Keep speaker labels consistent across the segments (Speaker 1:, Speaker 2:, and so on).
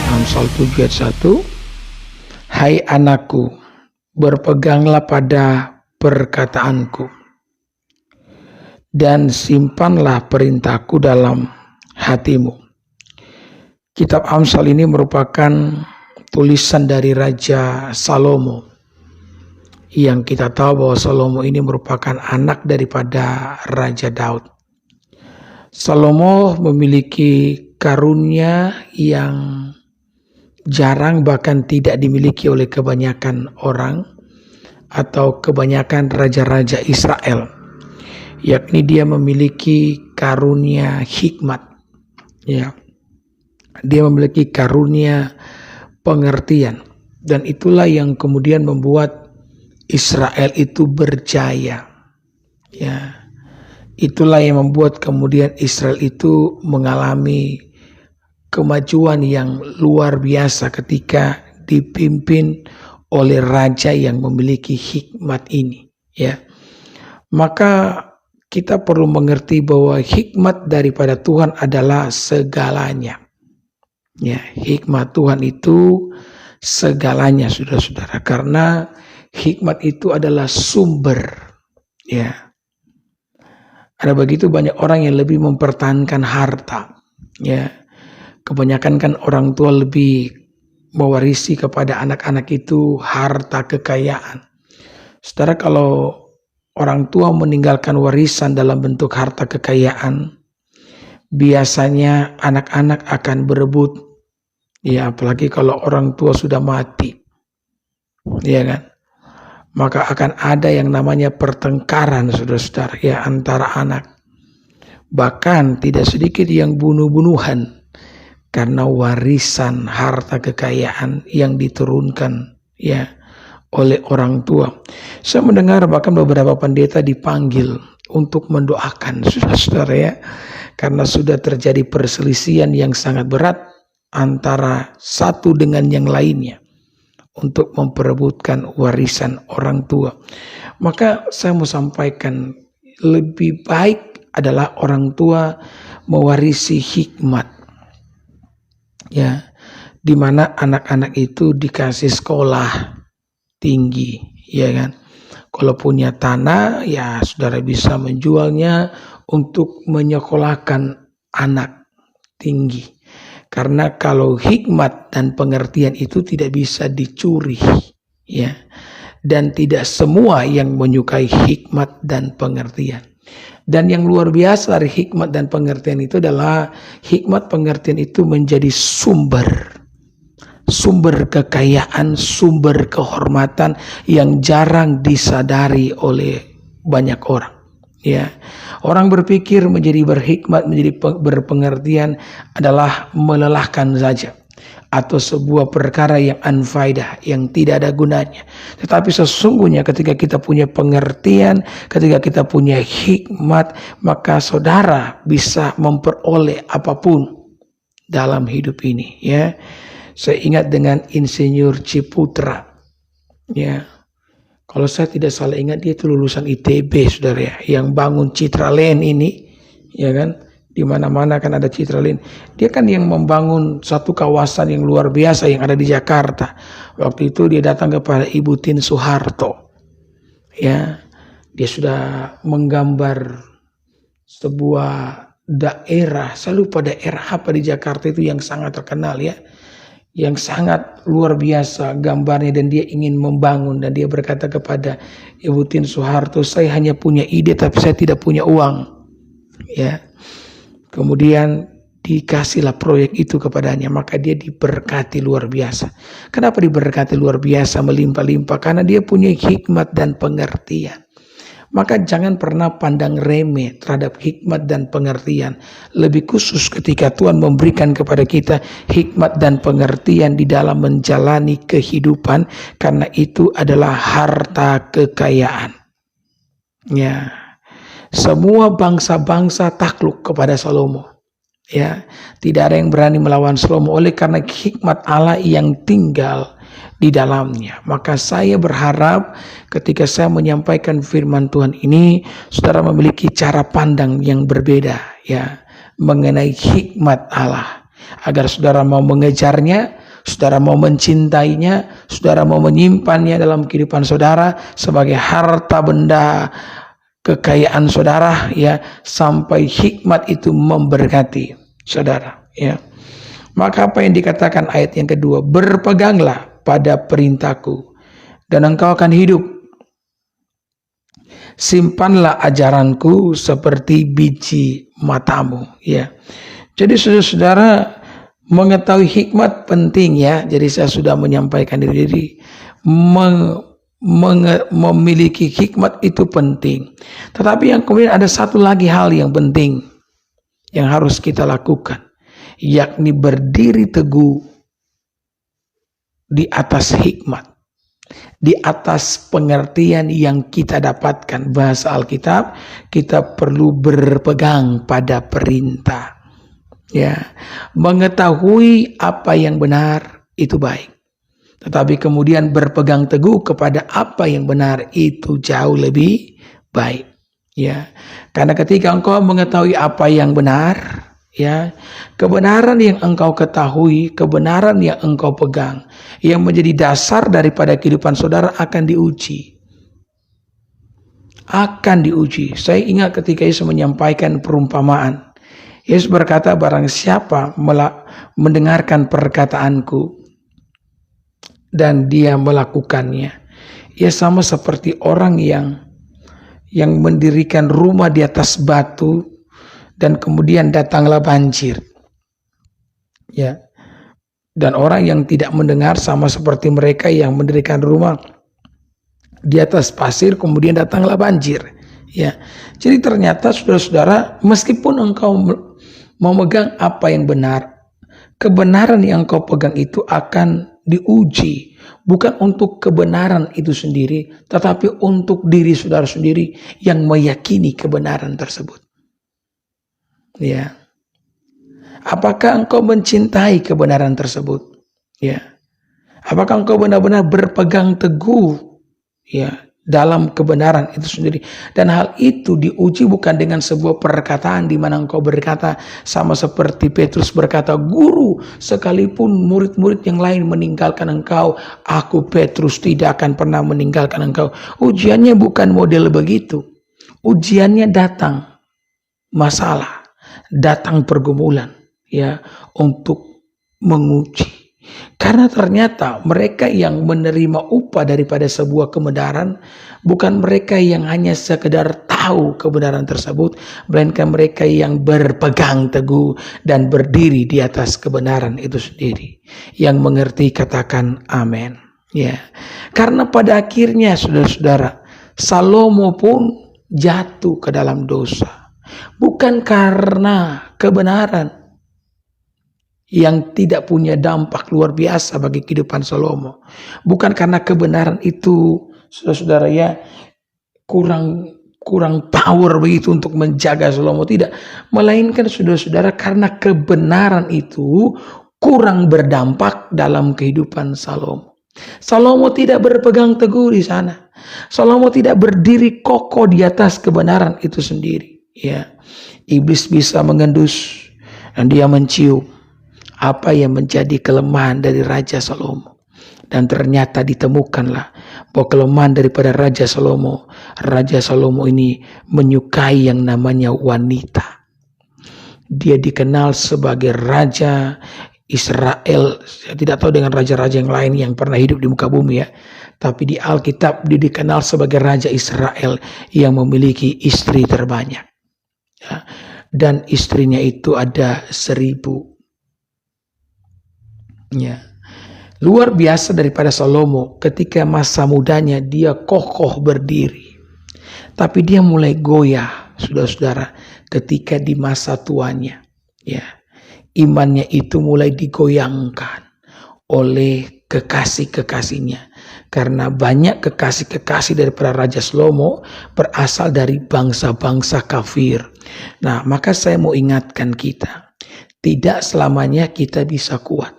Speaker 1: Amsal 7 ayat 1. Hai anakku, berpeganglah pada perkataanku dan simpanlah perintahku dalam hatimu. Kitab Amsal ini merupakan tulisan dari Raja Salomo, yang kita tahu bahwa Salomo ini merupakan anak daripada Raja Daud. Salomo memiliki karunia yang jarang, bahkan tidak dimiliki oleh kebanyakan orang atau kebanyakan raja-raja Israel, yakni dia memiliki karunia hikmat, ya. Dia memiliki karunia pengertian, dan itulah yang kemudian membuat Israel itu berjaya, ya. Itulah yang membuat kemudian Israel itu mengalami kemajuan yang luar biasa ketika dipimpin oleh raja yang memiliki hikmat ini, ya. Maka kita perlu mengerti bahwa hikmat daripada Tuhan adalah segalanya. Ya, hikmat Tuhan itu segalanya, saudara-saudara, karena hikmat itu adalah sumber, ya. Ada begitu banyak orang yang lebih mempertahankan harta, ya. Kebanyakan kan orang tua lebih mewarisi kepada anak-anak itu harta kekayaan. Saudara, kalau orang tua meninggalkan warisan dalam bentuk harta kekayaan, biasanya anak-anak akan berebut, ya, apalagi kalau orang tua sudah mati, ya kan? Maka akan ada yang namanya pertengkaran, saudara-saudara, ya, antara anak. Bahkan tidak sedikit yang bunuh-bunuhan karena warisan harta kekayaan yang diturunkan, ya, oleh orang tua. Saya mendengar bahkan beberapa pendeta dipanggil untuk mendoakan, saudara-saudara, ya, karena sudah terjadi perselisihan yang sangat berat antara satu dengan yang lainnya untuk memperebutkan warisan orang tua. Maka saya mau sampaikan, lebih baik adalah orang tua mewarisi hikmat, ya, di mana anak-anak itu dikasih sekolah tinggi, ya kan. Kalau punya tanah, ya saudara bisa menjualnya untuk menyekolahkan anak tinggi. Karena kalau hikmat dan pengertian itu tidak bisa dicuri, ya. Dan tidak semua yang menyukai hikmat dan pengertian. Dan yang luar biasa dari hikmat dan pengertian itu adalah hikmat pengertian itu menjadi sumber kekayaan, sumber kehormatan yang jarang disadari oleh banyak orang, ya. Orang berpikir menjadi berhikmat, menjadi berpengertian adalah melelahkan saja, atau sebuah perkara yang unfaedah, yang tidak ada gunanya. Tetapi sesungguhnya ketika kita punya pengertian, ketika kita punya hikmat, maka saudara bisa memperoleh apapun dalam hidup ini, ya. Saya ingat dengan Insinyur Ciputra, ya. Kalau saya tidak salah ingat, dia itu lulusan ITB, saudara, ya, yang bangun Citraland ini, ya kan. Di mana-mana kan ada Citraland. Dia kan yang membangun satu kawasan yang luar biasa yang ada di Jakarta. Waktu itu dia datang kepada Ibu Tien Soeharto, ya. Dia sudah menggambar sebuah daerah, saya lupa daerah apa di Jakarta itu yang sangat terkenal, ya, yang sangat luar biasa gambarnya, dan dia ingin membangun, dan dia berkata kepada Ibu Tien Soeharto, saya hanya punya ide tapi saya tidak punya uang, ya. Kemudian dikasihlah proyek itu kepadanya, maka dia diberkati luar biasa. Kenapa diberkati luar biasa, melimpah-limpah? Karena dia punya hikmat dan pengertian. Maka jangan pernah pandang remeh terhadap hikmat dan pengertian. Lebih khusus ketika Tuhan memberikan kepada kita hikmat dan pengertian di dalam menjalani kehidupan, karena itu adalah harta kekayaan, ya. Semua bangsa-bangsa takluk kepada Salomo, ya. Tidak ada yang berani melawan Salomo oleh karena hikmat Allah yang tinggal di dalamnya. Maka saya berharap ketika saya menyampaikan firman Tuhan ini, saudara memiliki cara pandang yang berbeda, ya. mengenai hikmat Allah. Agar saudara mau mengejarnya, saudara mau mencintainya, saudara mau menyimpannya dalam kehidupan saudara sebagai harta benda kekayaan saudara, ya, sampai hikmat itu memberkati saudara, ya. Maka apa yang dikatakan ayat yang kedua, berpeganglah pada perintahku dan engkau akan hidup. Simpanlah ajaranku seperti biji matamu, ya. Jadi saudara-saudara, mengetahui hikmat penting, ya. Jadi saya sudah menyampaikan diri, memiliki hikmat itu penting. Tetapi yang kemudian ada satu lagi hal yang penting yang harus kita lakukan, yakni berdiri teguh di atas hikmat, di atas pengertian yang kita dapatkan. Bahasa Alkitab, kita perlu berpegang pada perintah, ya. Mengetahui apa yang benar itu baik, tetapi kemudian berpegang teguh kepada apa yang benar itu jauh lebih baik, ya. Karena ketika engkau mengetahui apa yang benar, ya, kebenaran yang engkau ketahui, kebenaran yang engkau pegang, yang menjadi dasar daripada kehidupan saudara akan diuji. Akan diuji. Saya ingat ketika Yesus menyampaikan perumpamaan. Yesus berkata, barang siapa mendengarkan perkataanku dan dia melakukannya, ia sama seperti orang yang mendirikan rumah di atas batu dan kemudian datanglah banjir, ya. Dan orang yang tidak mendengar sama seperti mereka yang mendirikan rumah di atas pasir, kemudian datanglah banjir, ya. Jadi ternyata saudara-saudara, meskipun engkau memegang apa yang benar, kebenaran yang engkau pegang itu akan diuji, bukan untuk kebenaran itu sendiri, tetapi untuk diri saudara sendiri yang meyakini kebenaran tersebut, ya. Apakah engkau mencintai kebenaran tersebut, ya? Apakah engkau benar-benar berpegang teguh, ya, dalam kebenaran itu sendiri? Dan hal itu diuji bukan dengan sebuah perkataan di mana engkau berkata sama seperti Petrus berkata, "Guru, sekalipun murid-murid yang lain meninggalkan engkau, aku Petrus tidak akan pernah meninggalkan engkau." Ujiannya bukan model begitu. Ujiannya datang masalah, datang pergumulan, ya, untuk menguji. Karena ternyata mereka yang menerima upah daripada sebuah kebenaran bukan mereka yang hanya sekedar tahu kebenaran tersebut, melainkan mereka yang berpegang teguh dan berdiri di atas kebenaran itu sendiri. Yang mengerti katakan amin, ya. Karena pada akhirnya saudara-saudara, Salomo pun jatuh ke dalam dosa, bukan karena kebenaran yang tidak punya dampak luar biasa bagi kehidupan Salomo, bukan karena kebenaran itu saudara-saudara, ya, kurang power begitu untuk menjaga Salomo, tidak, melainkan saudara-saudara karena kebenaran itu kurang berdampak dalam kehidupan Salomo. Salomo tidak berpegang teguh di sana. Salomo tidak berdiri kokoh di atas kebenaran itu sendiri, ya. Iblis bisa mengendus dan dia mencium apa yang menjadi kelemahan dari Raja Salomo. Dan ternyata ditemukanlah bahwa kelemahan daripada Raja Salomo ini menyukai yang namanya wanita. Dia dikenal sebagai Raja Israel. Saya tidak tahu dengan raja-raja yang lain yang pernah hidup di muka bumi, ya. Tapi di Alkitab dia dikenal sebagai Raja Israel yang memiliki istri terbanyak, ya. Dan istrinya itu ada 1000. Ya. Luar biasa daripada Salomo, ketika masa mudanya dia kokoh berdiri, tapi dia mulai goyah, saudara-saudara, ketika di masa tuanya, ya. Imannya itu mulai digoyangkan oleh kekasih-kekasihnya, karena banyak kekasih-kekasih daripada Raja Salomo berasal dari bangsa-bangsa kafir. Nah, maka saya mau ingatkan kita, tidak selamanya kita bisa kuat.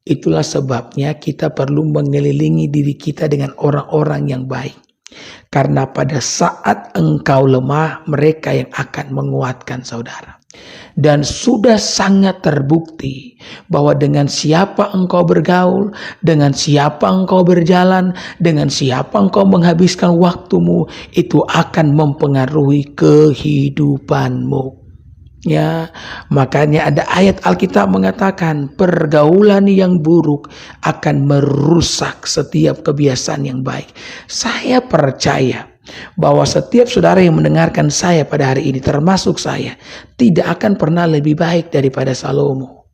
Speaker 1: Itulah sebabnya kita perlu mengelilingi diri kita dengan orang-orang yang baik. Karena pada saat engkau lemah, mereka yang akan menguatkan saudara. Dan sudah sangat terbukti bahwa dengan siapa engkau bergaul, dengan siapa engkau berjalan, dengan siapa engkau menghabiskan waktumu, itu akan mempengaruhi kehidupanmu. Ya, makanya ada ayat Alkitab mengatakan pergaulan yang buruk akan merusak setiap kebiasaan yang baik. Saya percaya bahwa setiap saudara yang mendengarkan saya pada hari ini, termasuk saya, tidak akan pernah lebih baik daripada Salomo.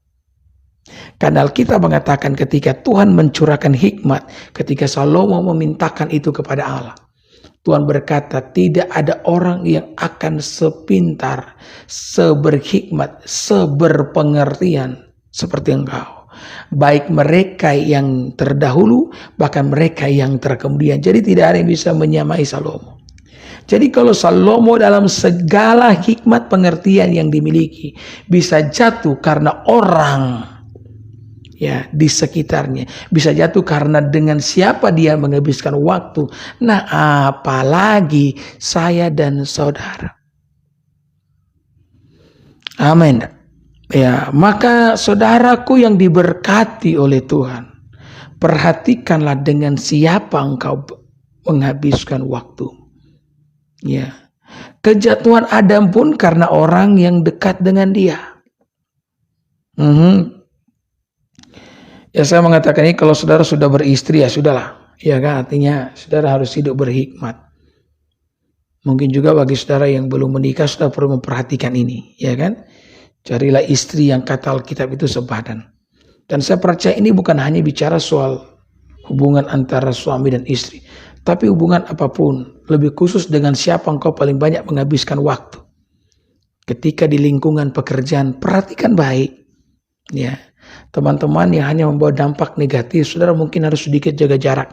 Speaker 1: Karena Alkitab mengatakan ketika Tuhan mencurahkan hikmat, ketika Salomo memintakan itu kepada Allah, Tuhan berkata, tidak ada orang yang akan sepintar, seberhikmat, seberpengertian seperti engkau. Baik mereka yang terdahulu, bahkan mereka yang terkemudian. Jadi tidak ada yang bisa menyamai Salomo. Jadi kalau Salomo dalam segala hikmat pengertian yang dimiliki bisa jatuh karena orang ya di sekitarnya, bisa jatuh karena dengan siapa dia menghabiskan waktu. Nah, apalagi saya dan saudara. Amin. Ya, maka saudaraku yang diberkati oleh Tuhan, perhatikanlah dengan siapa engkau menghabiskan waktu. Ya. Kejatuhan Adam pun karena orang yang dekat dengan dia. Ya, saya mengatakan ini kalau saudara sudah beristri ya sudahlah. Ya kan, artinya saudara harus hidup berhikmat. Mungkin juga bagi saudara yang belum menikah sudah perlu memperhatikan ini, ya kan? Carilah istri yang kata Alkitab itu sepadan. Dan saya percaya ini bukan hanya bicara soal hubungan antara suami dan istri, tapi hubungan apapun, lebih khusus dengan siapa engkau paling banyak menghabiskan waktu. Ketika di lingkungan pekerjaan, perhatikan baik. Ya. Teman-teman yang hanya membawa dampak negatif, saudara mungkin harus sedikit jaga jarak.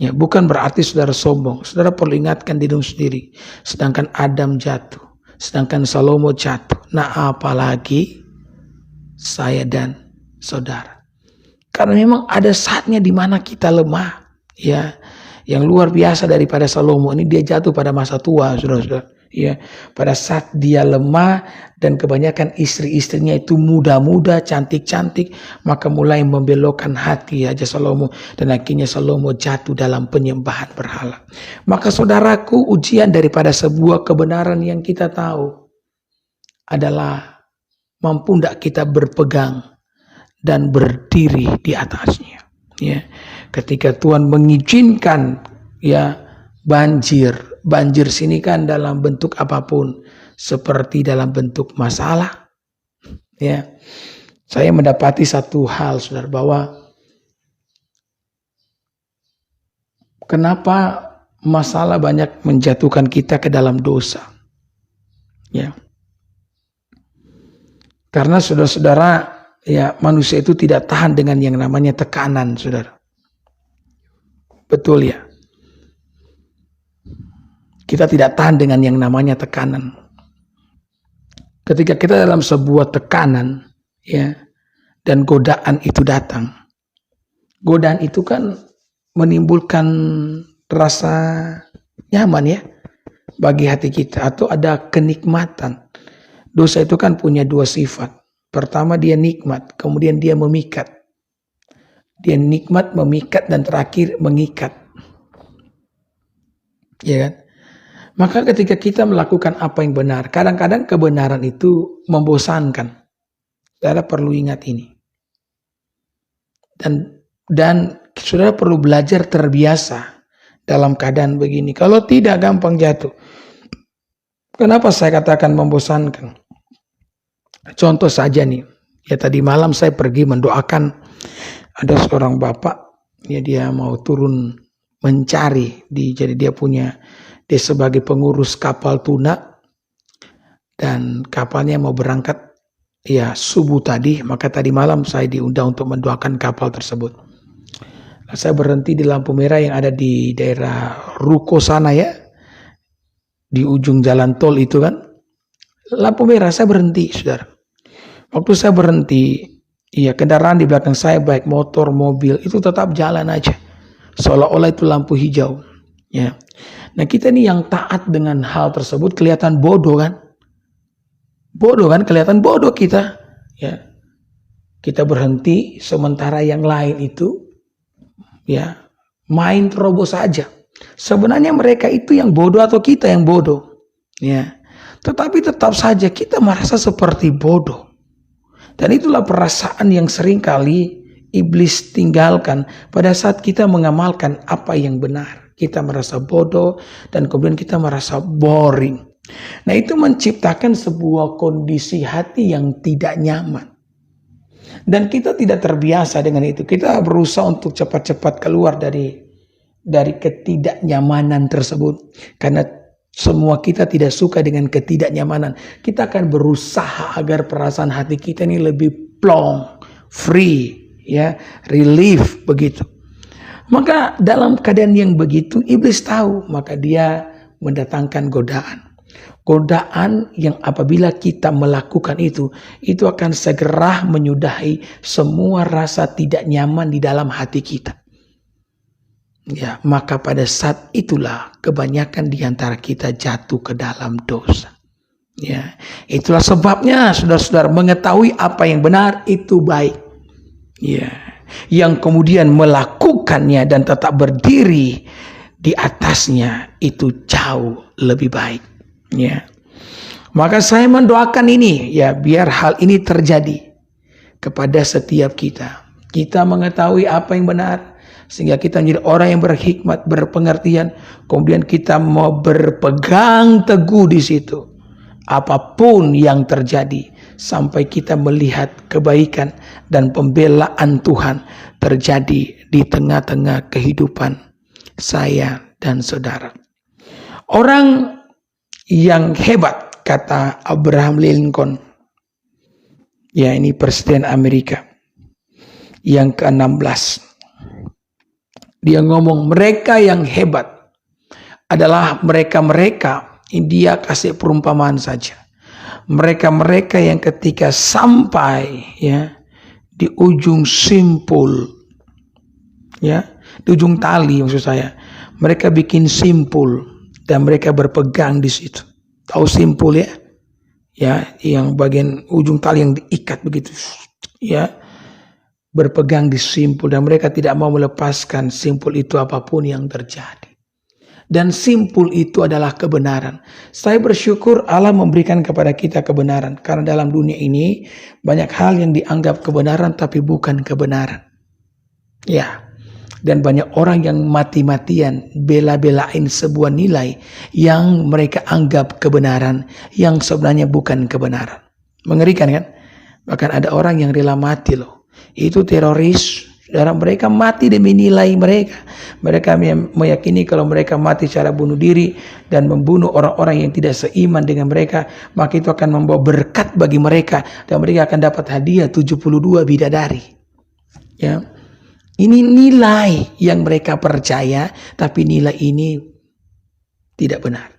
Speaker 1: Ya, bukan berarti saudara sombong. Saudara perlu ingatkan diri sendiri. Sedangkan Adam jatuh, sedangkan Salomo jatuh. Nah, apalagi saya dan saudara. Karena memang ada saatnya di mana kita lemah. Ya, yang luar biasa daripada Salomo ini, dia jatuh pada masa tua, saudara-saudara. Ya, pada saat dia lemah dan kebanyakan istri-istrinya itu muda-muda, cantik-cantik, maka mulai membelokkan hati aja Salomo, dan akhirnya Salomo jatuh dalam penyembahan berhala. Maka saudaraku, ujian daripada sebuah kebenaran yang kita tahu adalah mampu tidak kita berpegang dan berdiri di atasnya. Ya, ketika Tuhan mengizinkan ya banjir sini kan dalam bentuk apapun, seperti dalam bentuk masalah. Ya, saya mendapati satu hal, saudara, bahwa kenapa masalah banyak menjatuhkan kita ke dalam dosa. Ya, karena saudara-saudara, ya manusia itu tidak tahan dengan yang namanya tekanan, saudara. Betul ya. Kita tidak tahan dengan yang namanya tekanan. Ketika kita dalam sebuah tekanan, ya, dan godaan itu datang. Godaan itu kan menimbulkan rasa nyaman ya bagi hati kita, atau ada kenikmatan. Dosa itu kan punya dua sifat. Pertama dia nikmat, kemudian dia memikat. Dia nikmat, memikat, dan terakhir mengikat. Ya kan? Maka ketika kita melakukan apa yang benar, kadang-kadang kebenaran itu membosankan. Saudara perlu ingat ini. Dan saudara perlu belajar terbiasa dalam keadaan begini. Kalau tidak, gampang jatuh. Kenapa saya katakan membosankan? Contoh saja nih. Ya, tadi malam saya pergi mendoakan ada seorang bapak. Ya, dia mau turun mencari. Jadi dia sebagai pengurus kapal tuna, dan kapalnya mau berangkat ya subuh tadi, maka tadi malam saya diundang untuk mendoakan kapal tersebut. Nah, saya berhenti di lampu merah yang ada di daerah Ruko sana ya, di ujung jalan tol itu kan, lampu merah, saya berhenti, saudara. Waktu saya berhenti, ya kendaraan di belakang saya baik motor, mobil itu tetap jalan aja, seolah-olah itu lampu hijau. Ya. Nah, kita nih yang taat dengan hal tersebut kelihatan bodoh kan? bodoh kan, kelihatan bodoh kita. Ya, kita berhenti sementara yang lain itu ya main terobos saja. Sebenarnya mereka itu yang bodoh atau kita yang bodoh. Ya, tetapi tetap saja kita merasa seperti bodoh. Dan itulah perasaan yang sering kali iblis tinggalkan pada saat kita mengamalkan apa yang benar. Kita merasa bodoh dan kemudian kita merasa boring. Nah, itu menciptakan sebuah kondisi hati yang tidak nyaman. Dan kita tidak terbiasa dengan itu. Kita berusaha untuk cepat-cepat keluar dari ketidaknyamanan tersebut. Karena semua kita tidak suka dengan ketidaknyamanan. Kita akan berusaha agar perasaan hati kita ini lebih plong, free, ya, relief begitu. Maka dalam keadaan yang begitu iblis tahu, maka dia mendatangkan godaan. Godaan yang apabila kita melakukan itu akan segera menyudahi semua rasa tidak nyaman di dalam hati kita. Ya, maka pada saat itulah kebanyakan di antara kita jatuh ke dalam dosa. Ya, itulah sebabnya saudara-saudara mengetahui apa yang benar itu baik. Ya, yang kemudian melakukannya dan tetap berdiri di atasnya itu jauh lebih baik. Ya, maka saya mendoakan ini, ya, biar hal ini terjadi kepada setiap kita. Kita mengetahui apa yang benar, sehingga kita menjadi orang yang berhikmat, berpengertian. Kemudian kita mau berpegang teguh di situ. Apapun yang terjadi. Sampai kita melihat kebaikan dan pembelaan Tuhan terjadi di tengah-tengah kehidupan saya dan saudara. Orang yang hebat, kata Abraham Lincoln. Ya, ini Presiden Amerika yang ke-16. Dia ngomong, mereka yang hebat adalah mereka-mereka, dia kasih perumpamaan saja. Mereka-mereka yang ketika sampai, ya, di ujung simpul, ya, di ujung tali maksud saya, mereka bikin simpul dan mereka berpegang di situ. Tahu simpul, ya? Ya, yang bagian ujung tali yang diikat begitu, ya. Berpegang di simpul dan mereka tidak mau melepaskan simpul itu apapun yang terjadi. Dan simpul itu adalah kebenaran. Saya bersyukur Allah memberikan kepada kita kebenaran. Karena dalam dunia ini banyak hal yang dianggap kebenaran tapi bukan kebenaran. Ya. Dan banyak orang yang mati-matian bela-belain sebuah nilai yang mereka anggap kebenaran yang sebenarnya bukan kebenaran. Mengerikan kan? Bahkan ada orang yang rela mati loh. Itu teroris, saudara, mereka mati demi nilai mereka. Mereka meyakini kalau mereka mati secara bunuh diri dan membunuh orang-orang yang tidak seiman dengan mereka, maka itu akan membawa berkat bagi mereka dan mereka akan dapat hadiah 72 bidadari. Ya. Ini nilai yang mereka percaya, tapi nilai ini tidak benar.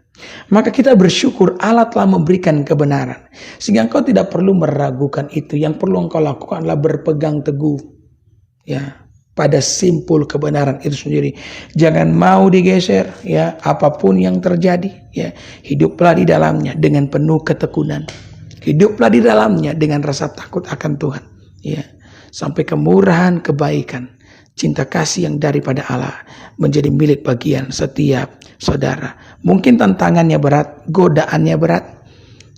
Speaker 1: Maka kita bersyukur Allah telah memberikan kebenaran. Sehingga engkau tidak perlu meragukan itu. Yang perlu engkau lakukan adalah berpegang teguh, ya, pada simpul kebenaran itu sendiri. Jangan mau digeser, ya, apapun yang terjadi, ya. Hiduplah di dalamnya dengan penuh ketekunan. Hiduplah di dalamnya dengan rasa takut akan Tuhan, ya. Sampai kemurahan, kebaikan, cinta kasih yang daripada Allah menjadi milik bagian setiap saudara. Mungkin tantangannya berat, godaannya berat.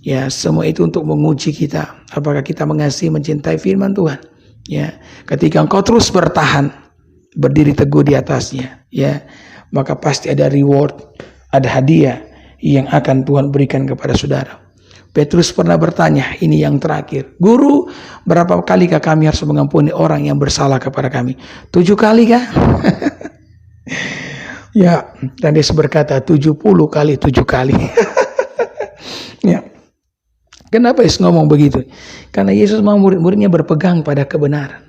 Speaker 1: Ya, semua itu untuk menguji kita. Apakah kita mengasihi, mencintai firman Tuhan? Ya, ketika engkau terus bertahan, berdiri teguh di atasnya, ya, maka pasti ada reward, ada hadiah yang akan Tuhan berikan kepada saudara. Petrus pernah bertanya, ini yang terakhir, Guru, berapa kalikah kami harus mengampuni orang yang bersalah kepada kami? 7 kali kah? Ya, dan Yesus berkata 70 kali 7 kali. Ya. Kenapa Yesus ngomong begitu? Karena Yesus mau murid-muridnya berpegang pada kebenaran.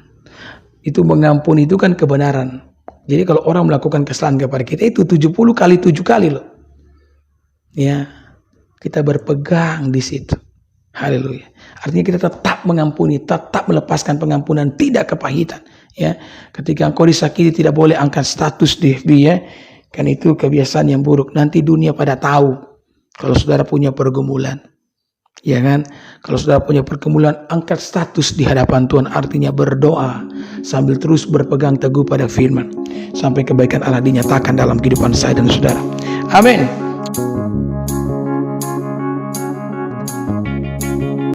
Speaker 1: Itu mengampuni itu kan kebenaran. Jadi kalau orang melakukan kesalahan kepada kita itu 70 kali 7 kali loh. Ya. Kita berpegang di situ. Haleluya. Artinya kita tetap mengampuni, tetap melepaskan pengampunan, tidak kepahitan. Ya, ketika engkau disakiti tidak boleh angkat status di FB, ya. Kan itu kebiasaan yang buruk. Nanti dunia pada tahu kalau saudara punya pergumulan. Ya kan? Kalau saudara punya pergumulan, angkat status di hadapan Tuhan, artinya berdoa sambil terus berpegang teguh pada firman sampai kebaikan Allah dinyatakan dalam kehidupan saya dan saudara. Amin.